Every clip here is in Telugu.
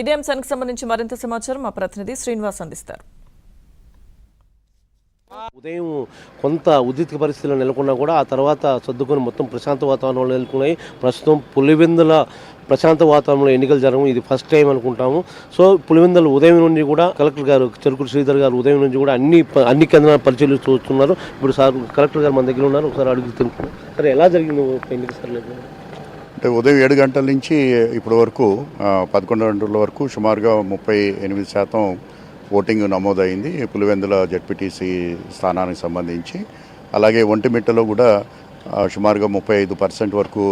ఇదే అంశానికి సంబంధించి మరింత సమాచారం మా ప్రతినిధి శ్రీనివాస్ అందిస్తారు. ఉదయం కొంత ఉద్రిక్త పరిస్థితులు నెలకొన్నా కూడా ఆ తర్వాత సర్దుకొని మొత్తం ప్రశాంత వాతావరణంలో నెలకొన్నాయి. ప్రస్తుతం పులివెందుల ప్రశాంత వాతావరణంలో ఎన్నికలు జరగడం ఇది ఫస్ట్ టైం అనుకుంటాము. సో పులివెందుల ఉదయం నుంచి కూడా కలెక్టర్ గారు చెరుకురు శ్రీధర్ గారు ఉదయం నుంచి కూడా అన్ని కేంద్రాల పరిచయాలు చూస్తున్నారు. ఇప్పుడు సార్ కలెక్టర్ గారు మన దగ్గర ఉన్నారు, ఒకసారి అడుగు తెలుసుకున్నాం. సరే, ఎలా జరిగింది ఎన్నిక సార్? అంటే ఉదయం 7 గంటల నుంచి ఇప్పటి వరకు 11 గంటల వరకు సుమారుగా 38% ఓటింగ్ నమోదైంది పులివెందుల జెడ్పీటీసీ స్థానానికి సంబంధించి. అలాగే ఒంటిమిట్టలో కూడా సుమారుగా 35% వరకు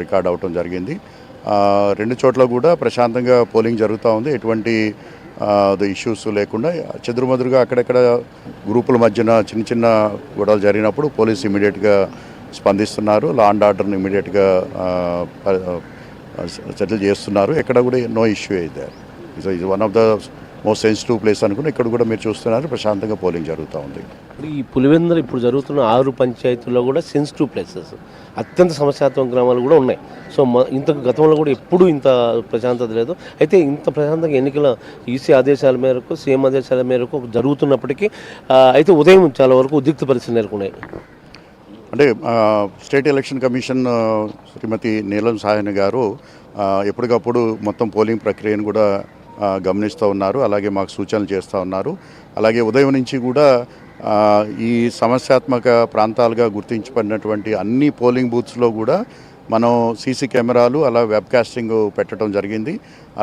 రికార్డ్ అవటం జరిగింది. రెండు చోట్ల కూడా ప్రశాంతంగా పోలింగ్ జరుగుతూ ఉంది. ఎటువంటి ఇష్యూస్ లేకుండా చెదురుమదురుగా అక్కడెక్కడ గ్రూపుల మధ్యన చిన్న చిన్న గొడవలు జరిగినప్పుడు పోలీసు ఇమీడియట్గా స్పందిస్తున్నారు. లా అండ్ ఆర్డర్ని ఇమీడియట్గా సెటిల్ చేస్తున్నారు. ఎక్కడ కూడా నో ఇష్యూ అయితే ఇది one of the most sensitive place అనుకుని ఇక్కడ కూడా మీరు చూస్తున్నారు ప్రశాంతంగా పోలింగ్ జరుగుతూ ఉంది. ఈ పులివెందులు ఇప్పుడు జరుగుతున్న 6 పంచాయతీల్లో కూడా సెన్సిటివ్ ప్లేసెస్, అత్యంత సమస్యాత్మక గ్రామాలు కూడా ఉన్నాయి. సో ఇంత గతంలో కూడా ఎప్పుడూ ఇంత ప్రశాంతత లేదు. అయితే ఇంత ప్రశాంతంగా ఎన్నికల ఈసీ ఆదేశాల మేరకు, సీఎం ఆదేశాల మేరకు జరుగుతున్నప్పటికీ అయితే ఉదయం చాలా వరకు ఉద్రిక్త పరిస్థితులు నెలకొన్నాయి. అంటే స్టేట్ ఎలక్షన్ కమిషన్ శ్రీమతి నీలం సాహని గారు ఎప్పటికప్పుడు మొత్తం పోలింగ్ ప్రక్రియను కూడా గమనిస్తూ ఉన్నారు. అలాగే మాకు సూచనలు చేస్తూ ఉన్నారు. అలాగే ఉదయం నుంచి కూడా ఈ సమస్యాత్మక ప్రాంతాలుగా గుర్తించబడినటువంటి అన్ని పోలింగ్ బూత్స్లో కూడా మనం సీసీ కెమెరాలు అలా వెబ్కాస్టింగ్ పెట్టడం జరిగింది.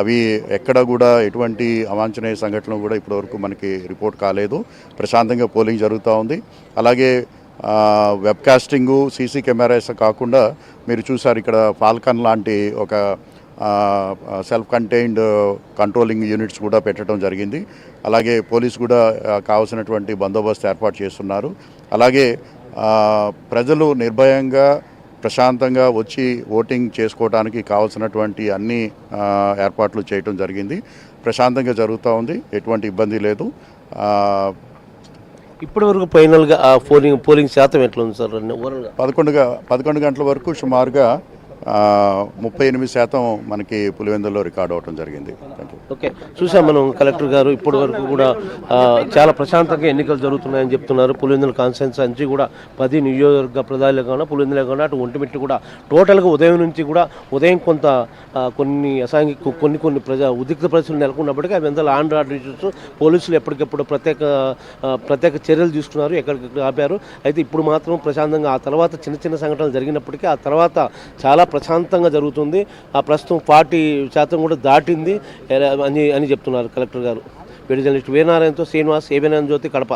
అవి ఎక్కడ కూడా ఎటువంటి అవాంఛనీయ సంఘటనలు కూడా ఇప్పటివరకు మనకి రిపోర్ట్ కాలేదు. ప్రశాంతంగా పోలింగ్ జరుగుతూ ఉంది. అలాగే వెబ్కాస్టింగు, సీసీ కెమెరాస్ కాకుండా మీరు చూసారు ఇక్కడ ఫాల్కన్ లాంటి ఒక సెల్ఫ్ కంటైన్డ్ కంట్రోలింగ్ యూనిట్స్ కూడా పెట్టడం జరిగింది. అలాగే పోలీసు కూడా కావాల్సినటువంటి బందోబస్తు ఏర్పాటు చేస్తున్నారు. అలాగే ప్రజలు నిర్భయంగా ప్రశాంతంగా వచ్చి ఓటింగ్ చేసుకోవడానికి కావాల్సినటువంటి అన్ని ఏర్పాట్లు చేయడం జరిగింది. ప్రశాంతంగా జరుగుతూ ఉంది, ఎటువంటి ఇబ్బంది లేదు. ఇప్పటి వరకు ఫైనల్గా పోలింగ్ శాతం ఎట్లా ఉంది సార్? 11 గంటల వరకు సుమారుగా 38% మనకి పులివెందుల్లో రికార్డ్ అవడం జరిగింది. ఓకే, చూసాం మనం కలెక్టర్ గారు ఇప్పటి వరకు కూడా చాలా ప్రశాంతంగా ఎన్నికలు జరుగుతున్నాయని చెప్తున్నారు. పులివెందుల కాన్స్టిట్యున్సీ నుంచి కూడా 10 నియోజకవర్గ ప్రజలే కాకుండా పులివెందులే కాకుండా అటు ఒంటిమిట్టు కూడా టోటల్గా ఉదయం నుంచి కూడా ఉదయం కొంత కొన్ని అసాంఘిక కొన్ని ఉద్రిక్త పరిస్థితులు నెలకొన్నప్పటికీ అవి ఎంత లా అండ్ ఆర్డర్ ఇష్యూస్ పోలీసులు ఎప్పటికెప్పుడు ప్రత్యేక చర్యలు తీసుకున్నారు, ఎక్కడికి ఆపారు. అయితే ఇప్పుడు మాత్రం ప్రశాంతంగా ఆ తర్వాత చిన్న సంఘటనలు జరిగినప్పటికీ ఆ తర్వాత చాలా ప్రశాంతంగా జరుగుతుంది. ఆ ప్రస్తుతం 40% కూడా దాటింది అని చెప్తున్నారు కలెక్టర్ గారు. వీడియో జర్నలిస్ట్ వీరనారాయణతో శ్రీనివాస్, ఏబిఎన్ జ్యోతి, కడప.